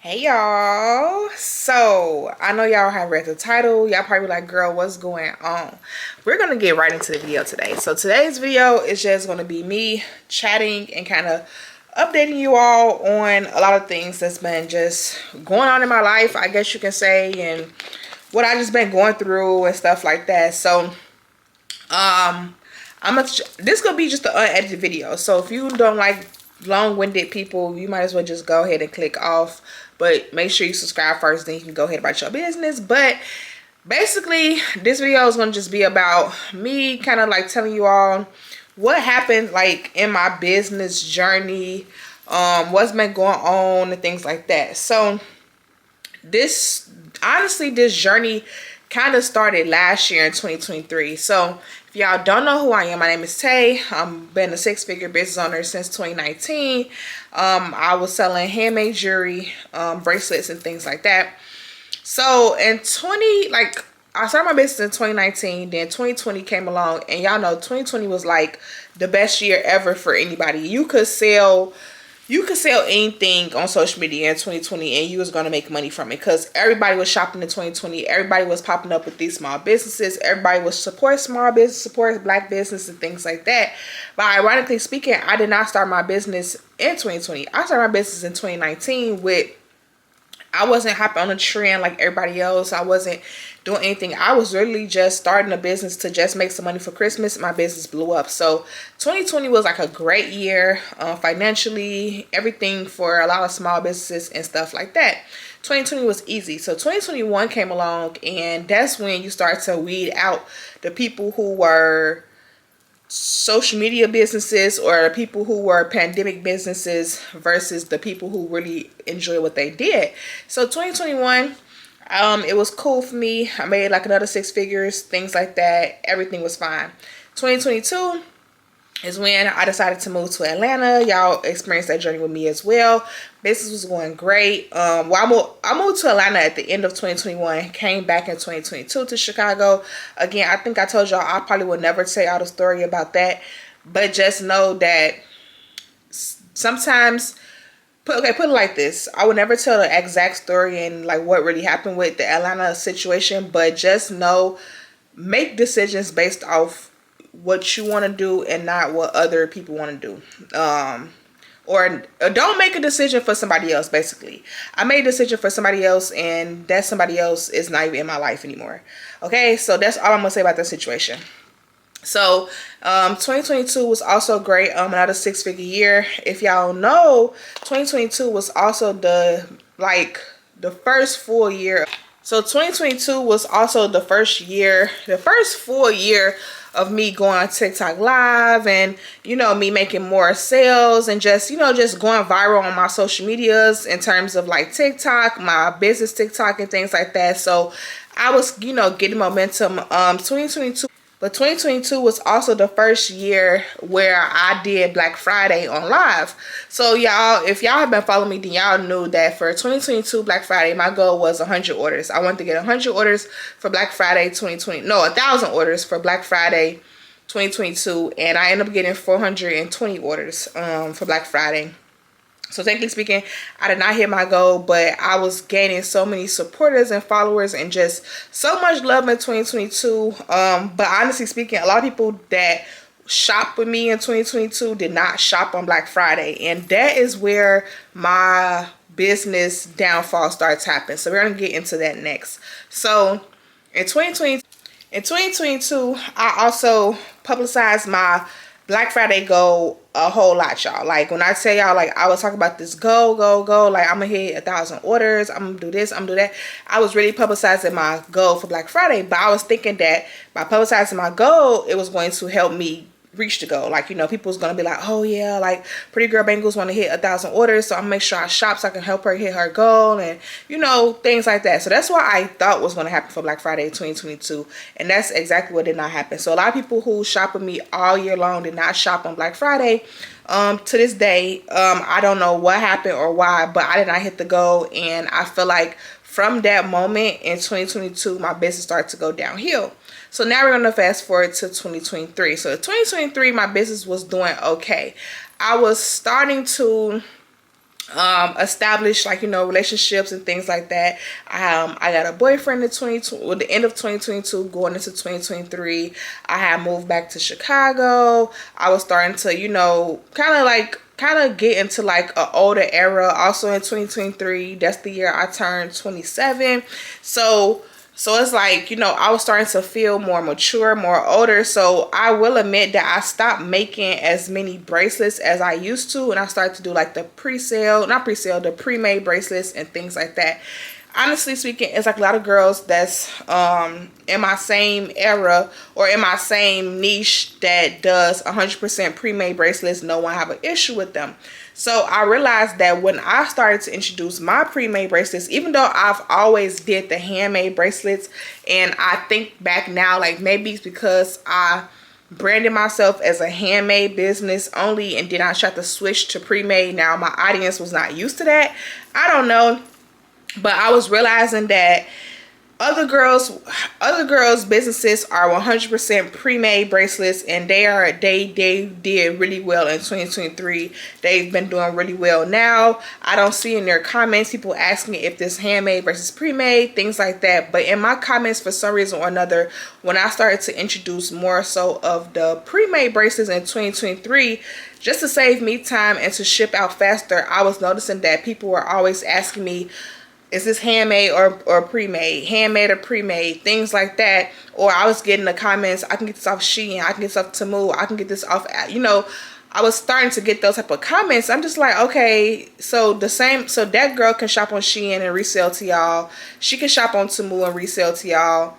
Hey y'all, so I know y'all have read the title. Y'all probably like, girl, what's going on? We're gonna get right into the video today. So today's video is just gonna be me chatting and kind of updating you all on a lot of things that's been just going on in my life, I guess you can say, and what I just been going through and stuff like that. So this gonna be just an unedited video, so if you don't like long-winded people, you might as well just go ahead and click off, but make sure you subscribe first, then you can go ahead about your business. But basically this video is going to just be about me kind of like telling you all what happened like in my business journey, what's been going on and things like that. So this journey kind of started last year in 2023. So if y'all don't know who I am, my name is Tay. I've been a six-figure business owner since 2019. I was selling handmade jewelry, bracelets and things like that. So in I started my business in 2019, then 2020 came along, and y'all know 2020 was like the best year ever for anybody. You could sell anything on social media in 2020 and you was going to make money from it, because everybody was shopping in 2020. Everybody was popping up with these small businesses. Everybody was support small business, support black business and things like that. But ironically speaking, I did not start my business in 2020. I started my business in 2019 I wasn't hopping on a trend like everybody else. I wasn't doing anything. I was literally just starting a business to just make some money for Christmas. My business blew up. So 2020 was like a great year, financially, everything for a lot of small businesses and stuff like that. 2020 was easy. So 2021 came along, and that's when you start to weed out the people who were social media businesses or people who were pandemic businesses versus the people who really enjoy what they did. So 2021, it was cool for me. I made like another six figures, things like that. Everything was fine. 2022 is when I decided to move to Atlanta. Y'all experienced that journey with me as well. Business was going great. I moved to Atlanta at the end of 2021, came back in 2022 to Chicago. Again, I think I told y'all I probably will never tell y'all the story about that, but just know that sometimes, put it like this, I would never tell the exact story and like what really happened with the Atlanta situation, but just know, make decisions based off what you want to do and not what other people want to do. Or don't make a decision for somebody else. Basically, I made a decision for somebody else, and that somebody else is not even in my life anymore. Okay, so that's all I'm gonna say about that situation. So 2022 was also great. Another six-figure year. If y'all know, 2022 was also the first full year. So 2022 was also the first full year of me going on TikTok live, and me making more sales and just going viral on my social medias in terms of like TikTok, my business TikTok and things like that. So I was getting momentum. 2022 was also the first year where I did Black Friday on live. So y'all, if y'all have been following me, then y'all knew that for 2022 Black Friday, my goal was 100 orders. I wanted to get 100 orders for Black Friday 2020. No, 1,000 orders for Black Friday 2022, and I ended up getting 420 orders for Black Friday. So technically speaking, I did not hit my goal, but I was gaining so many supporters and followers and just so much love in 2022. But honestly speaking, a lot of people that shop with me in 2022 did not shop on Black Friday. And that is where my business downfall starts happening. So we're going to get into that next. So in 2022, I also publicized my Black Friday goal a whole lot, y'all. Like when I tell y'all, like I was talking about this go, like I'm gonna hit 1,000 orders, I'm gonna do this, I'm gonna do that. I was really publicizing my goal for Black Friday, but I was thinking that by publicizing my goal, it was going to help me reach the goal. Like, people was gonna be like, oh yeah, like Pretty Girl Bangles want to hit 1,000 orders, so I'm gonna make sure I shop so I can help her hit her goal, and things like that. So that's what I thought was going to happen for Black Friday 2022, and that's exactly what did not happen. So a lot of people who shop with me all year long did not shop on Black Friday. To this day, I don't know what happened or why, but I did not hit the goal, and I feel like from that moment in 2022, my business started to go downhill. So now we're going to fast forward to 2023. So 2023, my business was doing okay. I was starting to establish, like, you know, relationships and things like that. I got a boyfriend in the end of 2022 going into 2023. I had moved back to Chicago. I was starting to, you know, kind of get into like an older era. Also in 2023, that's the year I turned 27. So it's like, you know, I was starting to feel more mature, more older. So I will admit that I stopped making as many bracelets as I used to. And I started to do like the the pre-made bracelets and things like that. Honestly speaking, it's like a lot of girls that's in my same era or in my same niche that does 100% pre-made bracelets. No one have an issue with them. So I realized that when I started to introduce my pre-made bracelets, even though I've always did the handmade bracelets, and I think back now, like maybe it's because I branded myself as a handmade business only, and then I tried to switch to pre-made. Now my audience was not used to that. I don't know. But I was realizing that other girls' businesses are 100% pre-made bracelets, and they did really well in 2023. They've been doing really well now. I don't see in their comments people asking if this handmade versus pre-made, things like that. But in my comments, for some reason or another, when I started to introduce more so of the pre-made bracelets in 2023, just to save me time and to ship out faster, I was noticing that people were always asking me, is this handmade or pre-made? Handmade or pre-made? Things like that. Or I was getting the comments, I can get this off Shein, I can get this off Temu, I can get this off, you know, I was starting to get those type of comments. I'm just like, okay, so that girl can shop on Shein and resell to y'all. She can shop on Temu and resell to y'all.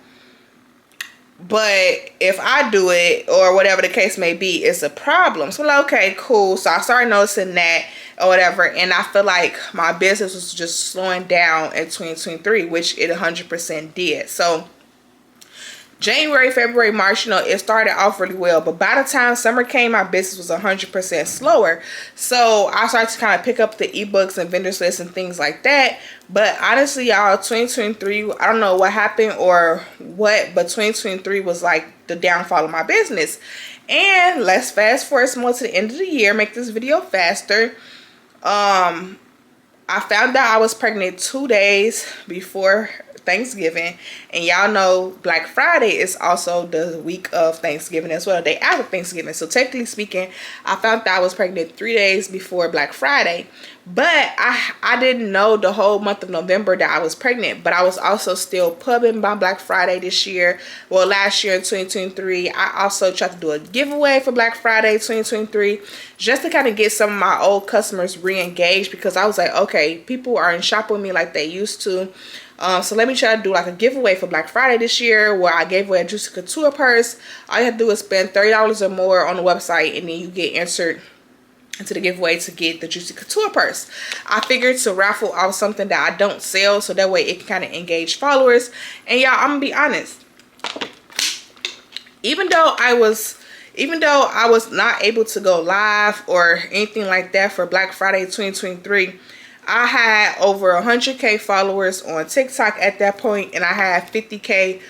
But if I do it, or whatever the case may be, it's a problem. So I'm like, okay, cool. So I started noticing that or whatever, and I feel like my business was just slowing down in 2023, which it 100% did. So January, February, March, you know, it started off really well, but by the time summer came, my business was 100% slower. So I started to kind of pick up the ebooks and vendors lists and things like that. But honestly, y'all, 2023, I don't know what happened or what, but 2023 was like the downfall of my business. And let's fast forward more to the end of the year, make this video faster. I found out I was pregnant 2 days before Thanksgiving, and y'all know Black Friday is also the week of Thanksgiving as well, the day after Thanksgiving. So technically speaking, I found out I was pregnant 3 days before Black Friday, but I didn't know the whole month of November that I was pregnant. But I was also still pubbing by Black Friday this year, well, last year in 2023. I also tried to do a giveaway for Black Friday 2023 just to kind of get some of my old customers re-engaged, because I was like, okay, people aren't shopping with me like they used to. So let me try to do like a giveaway for Black Friday this year, where I gave away a Juicy Couture purse. All you have to do is spend $30 or more on the website, and then you get entered into the giveaway to get the Juicy Couture purse. I figured to raffle off something that I don't sell, so that way it can kind of engage followers. And y'all, I'm gonna be honest, even though I was not able to go live or anything like that for Black Friday 2023, I had over 100K followers on TikTok at that point, and I had 50K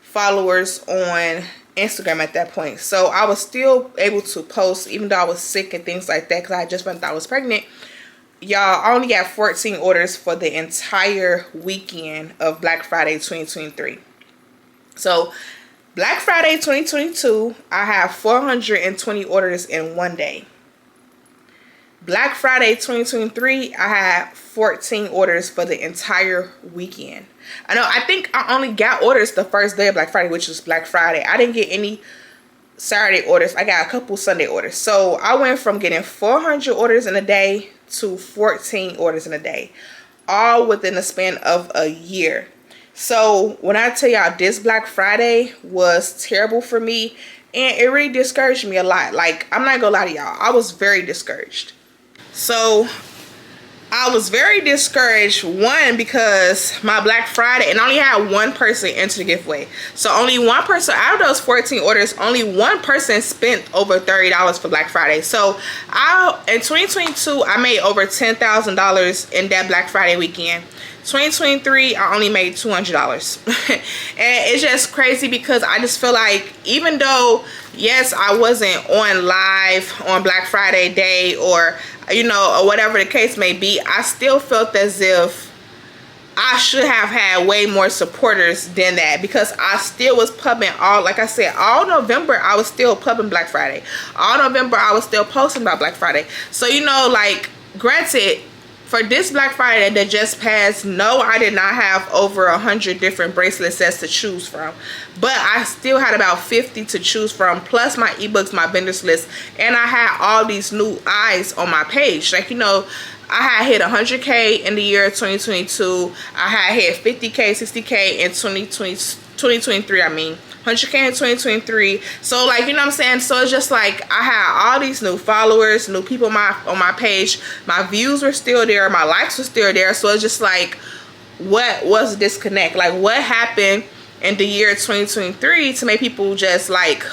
followers on Instagram at that point. So I was still able to post even though I was sick and things like that, because I just found out I was pregnant. Y'all, I only got 14 orders for the entire weekend of Black Friday 2023. So Black Friday 2022, I have 420 orders in one day. Black Friday 2023, I had 14 orders for the entire weekend. I think I only got orders the first day of Black Friday, which was Black Friday. I didn't get any Saturday orders. I got a couple Sunday orders. So I went from getting 400 orders in a day to 14 orders in a day, all within the span of a year. So when I tell y'all this Black Friday was terrible for me, and it really discouraged me a lot. Like, I'm not gonna lie to y'all, I was very discouraged. So I was very discouraged, one, because my Black Friday, and I only had one person enter the giveaway. So only one person, out of those 14 orders, only one person spent over $30 for Black Friday. So in 2022, I made over $10,000 in that Black Friday weekend. 2023, I only made $200. And it's just crazy, because I just feel like even though yes, I wasn't on live on Black Friday day, or you know, or whatever the case may be, I still felt as if I should have had way more supporters than that, because I still was pubbing all, like I said, all November I was still pubbing Black Friday. All November I was still posting about Black Friday. So, you know, like, granted, for this Black Friday that just passed, no, I did not have over 100 different bracelet sets to choose from, but I still had about 50 to choose from, plus my ebooks, my vendors list, and I had all these new eyes on my page. Like, you know, I had hit 100K in the year 2022. I had hit 50K, 60K in 2023. I mean, 100K in 2023. So, like, you know what I'm saying? So it's just like I had all these new followers, new people on my page. My views were still there. My likes were still there. So it's just like, what was the disconnect? Like, what happened in the year 2023 to make people just like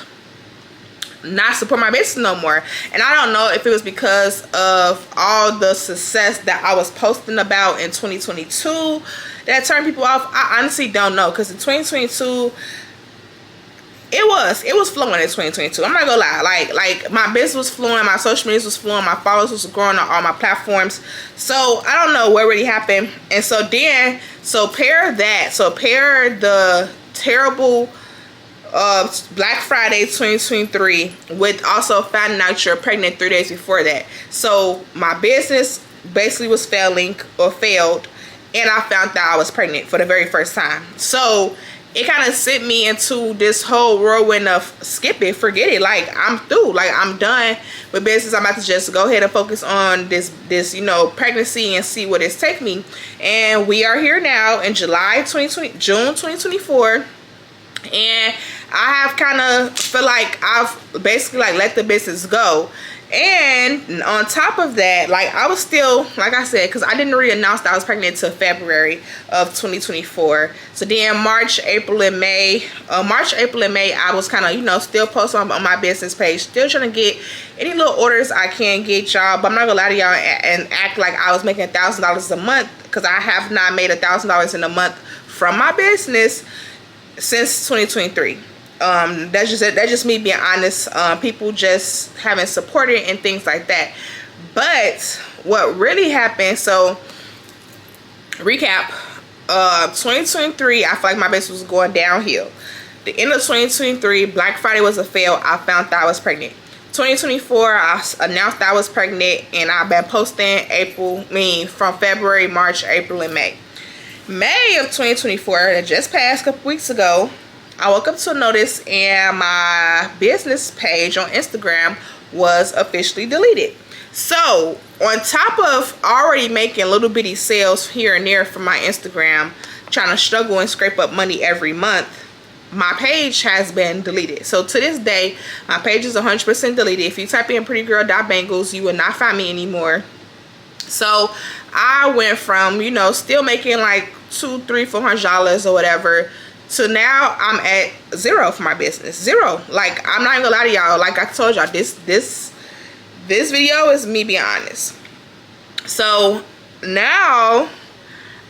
not support my business no more? And I don't know if it was because of all the success that I was posting about in 2022 that turned people off. I honestly don't know, because in 2022 it was flowing in 2022. I'm not gonna lie. Like my business was flowing, my social media was flowing, my followers was growing on all my platforms. So I don't know what really happened. And so then, pair the terrible Black Friday 2023 with also finding out you're pregnant 3 days before that. So my business basically was failing, or failed, and I found out I was pregnant for the very first time. So it kind of sent me into this whole whirlwind of skip it, forget it. Like, I'm through. Like, I'm done with business. I'm about to just go ahead and focus on this you know, pregnancy and see what it's taking me. And we are here now in June 2024. And I have kind of feel like I've basically like let the business go. And on top of that, like, I was still, like I said, because I didn't really announce that I was pregnant until February of 2024. So then March, April, and May, I was kind of, you know, still posting on my business page, still trying to get any little orders I can get, y'all. But I'm not gonna lie to y'all and act like I was making $1,000 a month, because I have not made $1,000 in a month from my business since 2023. That's just me being honest. People just haven't supported and things like that. But what really happened, so recap, 2023, I feel like my business was going downhill. The end of 2023, Black Friday was a fail. I found that I was pregnant. 2024, I announced that I was pregnant, and I've been posting from February, March, April, and May. May of 2024, that just passed a couple weeks ago, I woke up to a notice and my business page on Instagram was officially deleted. So on top of already making little bitty sales here and there from my Instagram, trying to struggle and scrape up money every month, my page has been deleted. So to this day, my page is 100% deleted. If you type in prettygirl.bangles, you will not find me anymore. So I went from, you know, still making like $200, $300, $400 or whatever, to now I'm at zero for my business. Zero. Like, I'm not even gonna lie to y'all. Like I told y'all, this video is me being honest. So now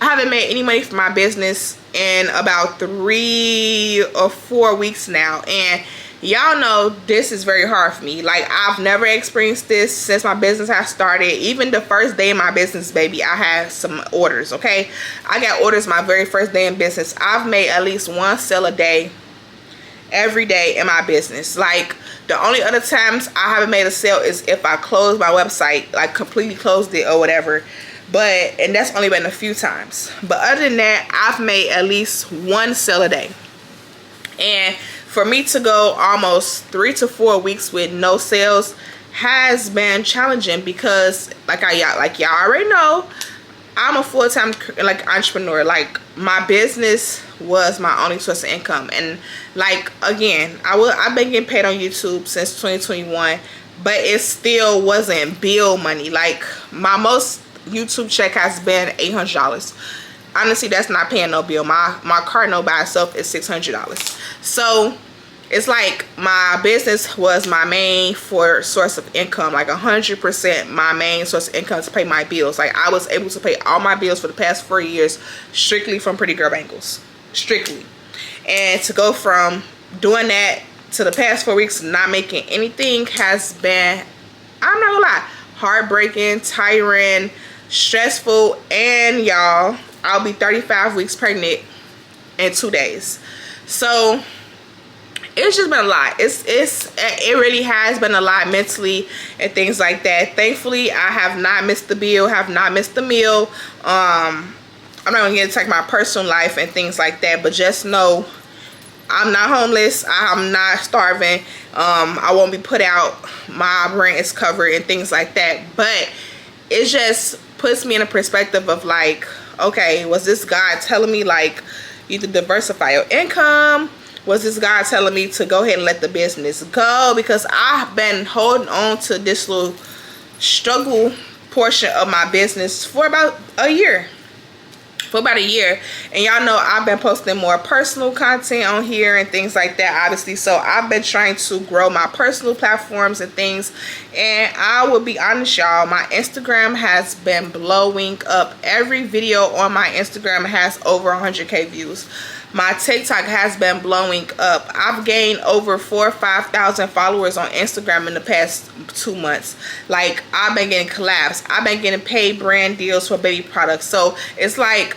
I haven't made any money for my business in about 3 or 4 weeks now, and y'all know this is very hard for me. Like, I've never experienced this since my business has started. Even the first day in my business, baby, I had some orders, okay? I got orders my very first day in business. I've made at least one sale a day, every day in my business. Like, the only other times I haven't made a sale is if I closed my website, like completely closed it or whatever. And that's only been a few times. But other than that, I've made at least one sale a day. And for me to go almost 3 to 4 weeks with no sales has been challenging, because like y'all already know, I'm a full-time like entrepreneur. Like, my business was my only source of income. And like, again, I've been getting paid on YouTube since 2021, but it still wasn't bill money. Like, my most YouTube check has been $800. Honestly, that's not paying no bill. My car note by itself is $600. So it's like my business was my main source of income, like 100% my main source of income to pay my bills. Like, I was able to pay all my bills for the past 4 years strictly from Pretty Girl Bangles, strictly. And to go from doing that to the past 4 weeks not making anything has been, I'm not gonna lie, heartbreaking, tiring, stressful, and y'all, I'll be 35 weeks pregnant in 2 days. So it's just been a lot. It really has been a lot mentally and things like that. Thankfully, I have not missed the bill, have not missed the meal. I'm not gonna get into like my personal life and things like that, but just know I'm not homeless. I'm not starving. I won't be put out. My rent is covered and things like that. But it just puts me in a perspective of like, okay, was this God telling me like you to diversify your income? Was this God telling me to go ahead and let the business go? Because I've been holding on to this little struggle portion of my business for about a year. And y'all know I've been posting more personal content on here and things like that, obviously. So I've been trying to grow my personal platforms and things, and I will be honest, y'all, my Instagram has been blowing up. Every video on my Instagram has over 100k views. My TikTok has been blowing up. I've gained over 4,000 or 5,000 followers on Instagram in the past 2 months. Like, I've been getting collabs. I've been getting paid brand deals for baby products. So it's like,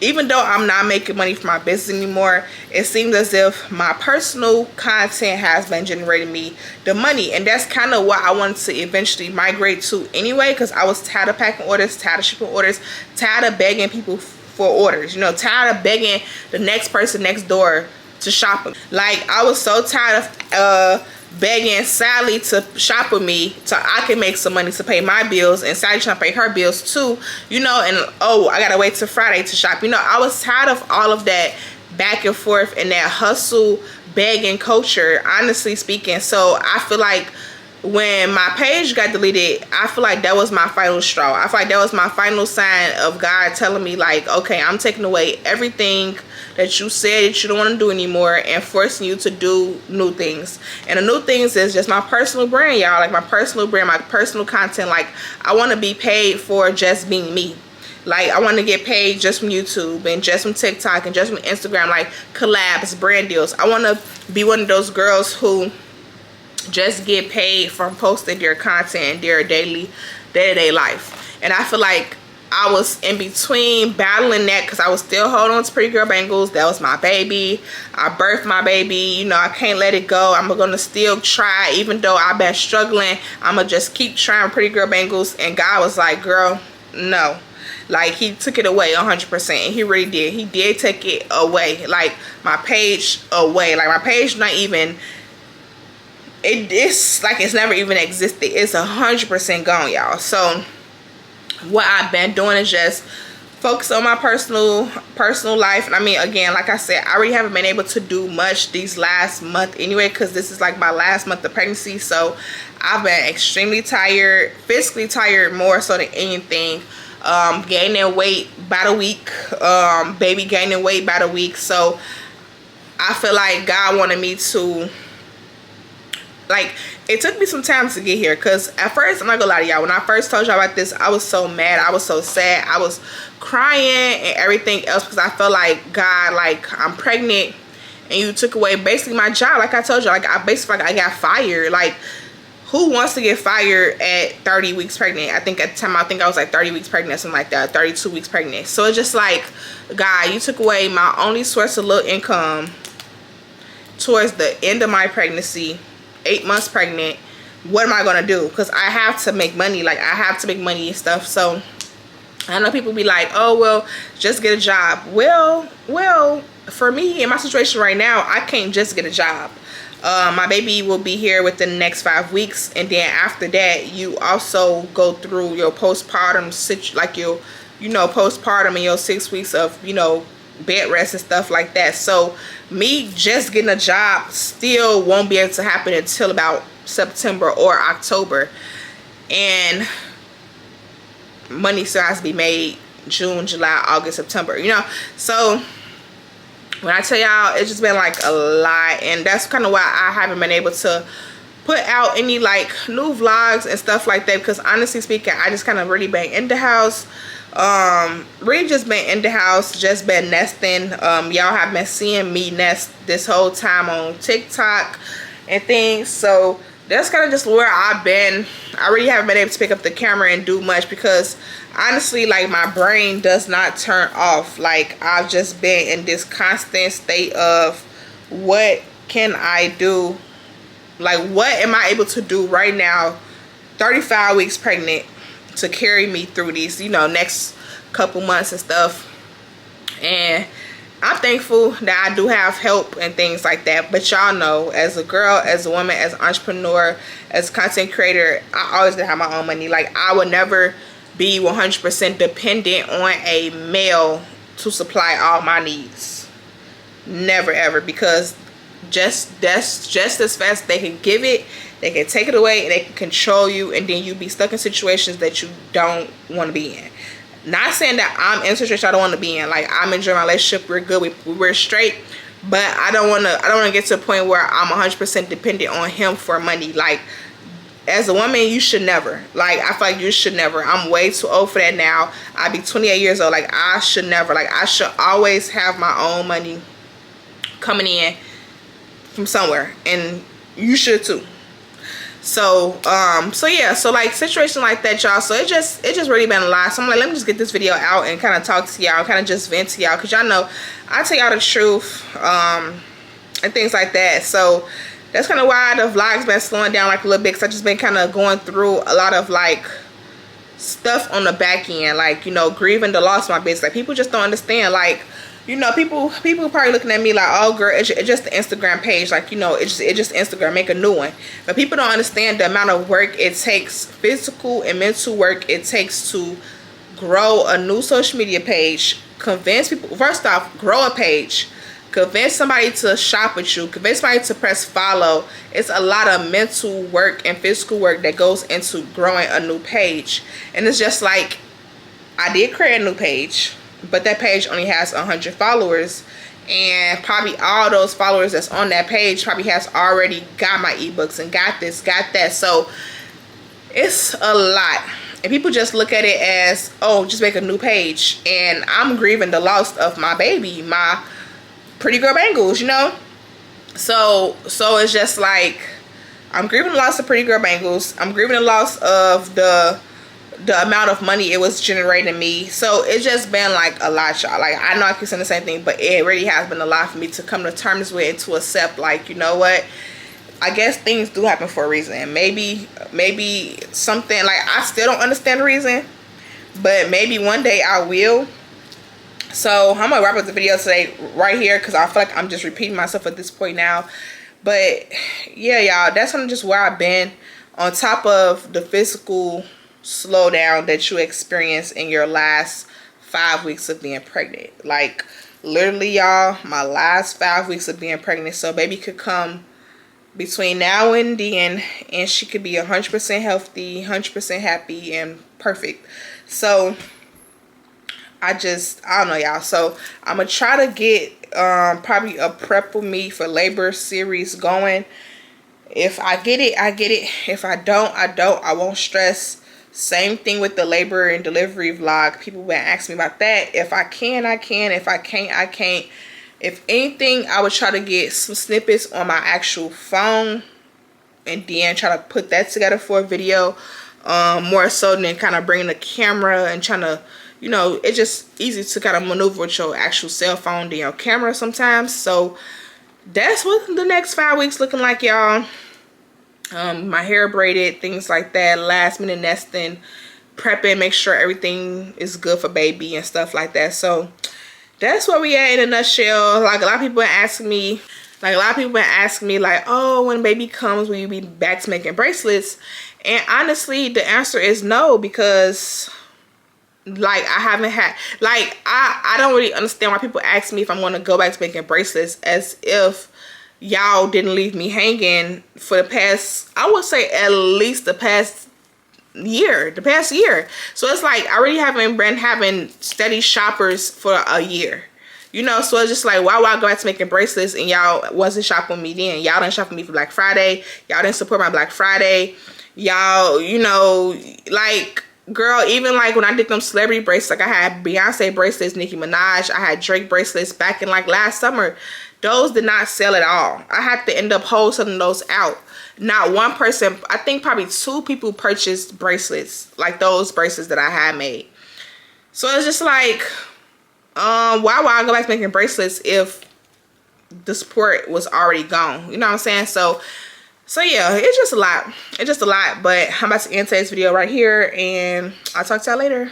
even though I'm not making money from my business anymore, it seems as if my personal content has been generating me the money. And that's kind of what I wanted to eventually migrate to anyway, because I was tired of packing orders, tired of shipping orders, tired of begging people for orders, you know, tired of begging the next person next door to shop. Like, I was so tired of begging Sally to shop with me so I can make some money to pay my bills, and Sally trying to pay her bills too, you know, and oh, I gotta wait till Friday to shop. You know, I was tired of all of that back and forth and that hustle begging culture, honestly speaking. So I feel like when my page got deleted, I feel like that was my final straw. I feel like that was my final sign of God telling me like, okay, I'm taking away everything that you said that you don't want to do anymore and forcing you to do new things. And the new things is just my personal brand, y'all. Like, my personal brand, my personal content. Like, I want to be paid for just being me. Like, I want to get paid just from YouTube and just from TikTok and just from Instagram, like collabs, brand deals. I want to be one of those girls who just get paid from posting their content in their day-to-day life. And I feel like I was in between battling that, because I was still holding on to Pretty Girl Bangles. That was my baby. I birthed my baby. You know, I can't let it go. I'm gonna still try, even though I've been struggling. I'm gonna just keep trying Pretty Girl Bangles. And God was like, girl, no. Like, he took it away 100%. And he really did. He did take it away. Like, my page away. Like, my page not even, it's like it's never even existed. It's 100% gone, y'all. So what I've been doing is just focus on my personal life. And I mean, again, like I said, I really haven't been able to do much these last month anyway, because this is like my last month of pregnancy. So I've been extremely tired, physically tired more so than anything. Gaining weight by the week, baby gaining weight by the week. So I feel like God wanted me to, like, it took me some time to get here, because at first, I'm not gonna lie to y'all, when I first told y'all about this, I was so mad, I was so sad, I was crying and everything else, because I felt like, God, like, I'm pregnant and you took away basically my job. Like I told you, like, I basically, like, I got fired. Like, who wants to get fired at 30 weeks pregnant? I think at the time, I was like 30 weeks pregnant, something like that, 32 weeks pregnant. So it's just like, God, you took away my only source of little income towards the end of my pregnancy, 8 months pregnant. What am I gonna do? Because I have to make money. Like, I have to make money and stuff. So I know people be like, oh, well, just get a job. Well, for me, in my situation right now, I can't just get a job. My baby will be here within the next 5 weeks, and then after that, you also go through your postpartum, like your, you know, postpartum and your 6 weeks of, you know, bed rest and stuff like that. So me just getting a job still won't be able to happen until about September or October, and money still has to be made June, July, August, September, you know. So when I tell y'all, it's just been like a lot, and that's kind of why I haven't been able to put out any like new vlogs and stuff like that, because honestly speaking, I just kind of really been in the house, Really just been in the house, just been nesting. Y'all have been seeing me nest this whole time on TikTok and things, so that's kind of just where I've been. I really haven't been able to pick up the camera and do much because honestly, like, my brain does not turn off. Like, I've just been in this constant state of what can I do, like what am I able to do right now 35 weeks pregnant to carry me through these, you know, next couple months and stuff. And I'm thankful that I do have help and things like that. But y'all know, as a girl, as a woman, as an entrepreneur, as a content creator, I always gonna have my own money. Like, I would never be 100% dependent on a male to supply all my needs. Never ever, because that's just as fast they can give it, they can take it away, and they can control you, and then you be stuck in situations that you don't want to be in. Not saying that I'm in a situation I don't want to be in. Like, I'm enjoying my relationship, we're good, we're straight, but I don't want to get to a point where I'm 100% dependent on him for money. Like, as a woman, you should never. Like, I feel like you should never. I'm way too old for that now. I'll be 28 years old. Like, I should never. Like, I should always have my own money coming in from somewhere, and you should too. So so yeah, so like situation like that, y'all. So it just really been a lot. So I'm like, let me just get this video out and kind of talk to y'all, kind of just vent to y'all, because y'all know I tell y'all the truth and things like that. So that's kind of why the vlog's been slowing down like a little bit, because I've just been kind of going through a lot of like stuff on the back end, like, you know, grieving the loss of my business. Like, people just don't understand. Like, you know, people probably looking at me like, oh girl, it's just the Instagram page, like, you know, it's just Instagram, make a new one. But people don't understand the amount of work it takes, physical and mental work it takes to grow a new social media page, convince people, first off, grow a page, convince somebody to shop with you, convince somebody to press follow. It's a lot of mental work and physical work that goes into growing a new page. And it's just like, I did create a new page, but that page only has 100 followers, and probably all those followers that's on that page probably has already got my ebooks and got this, got that. So it's a lot, and people just look at it as, oh, just make a new page. And I'm grieving the loss of my baby, my pretty girl bangles, you know. So it's just like, I'm grieving the loss of pretty girl bangles, I'm grieving the loss of the amount of money it was generating me. So it's just been like a lot, y'all. Like, I know I keep saying the same thing, but it really has been a lot for me to come to terms with and to accept, like, you know what, I guess things do happen for a reason. Maybe something, like, I still don't understand the reason, but maybe one day I will. So I'm gonna wrap up the video today right here, because I feel like I'm just repeating myself at this point now. But yeah, y'all, that's kind of just where I've been, on top of the physical slowdown that you experience in your last 5 weeks of being pregnant. Like, literally, y'all, my last 5 weeks of being pregnant. So baby could come between now and then, and she could be 100% healthy, 100% happy, and perfect. So I don't know, y'all. So I'm gonna try to get probably a prep with me for labor series going. If I get it, I get it. If I don't, I don't. I won't stress. Same thing with the labor and delivery vlog. People been asking me about that. If I can, I can. If I can't, I can't. If anything, I would try to get some snippets on my actual phone and then try to put that together for a video. More so than kind of bringing the camera and trying to, you know, it's just easy to kind of maneuver with your actual cell phone than your camera sometimes. So that's what the next 5 weeks looking like, y'all. My hair braided, things like that, last minute nesting, prepping, make sure everything is good for baby and stuff like that. So that's where we at in a nutshell. Like, a lot of people been asking me, like, oh, when baby comes, will you be back to making bracelets? And honestly, the answer is no, because like, I haven't had, like, I don't really understand why people ask me if I'm going to go back to making bracelets, as if y'all didn't leave me hanging for the past, I would say at least the past year. So it's like, I already haven't been having steady shoppers for a year, you know. So it's just like, why would I go back to making bracelets and y'all wasn't shopping me then? Y'all didn't shop with me for Black Friday. Y'all didn't support my Black Friday. Y'all, you know, like, girl, even like when I did them celebrity bracelets, like I had Beyonce bracelets, Nicki Minaj, I had Drake bracelets back in like last summer. Those did not sell at all. I had to end up wholesaling those out. Not one person, I think probably 2 people purchased bracelets, like those bracelets that I had made. So it's just like, why would I go back to making bracelets if the support was already gone? You know what I'm saying? So yeah, it's just a lot. It's just a lot. But I'm about to end today's video right here, and I'll talk to y'all later.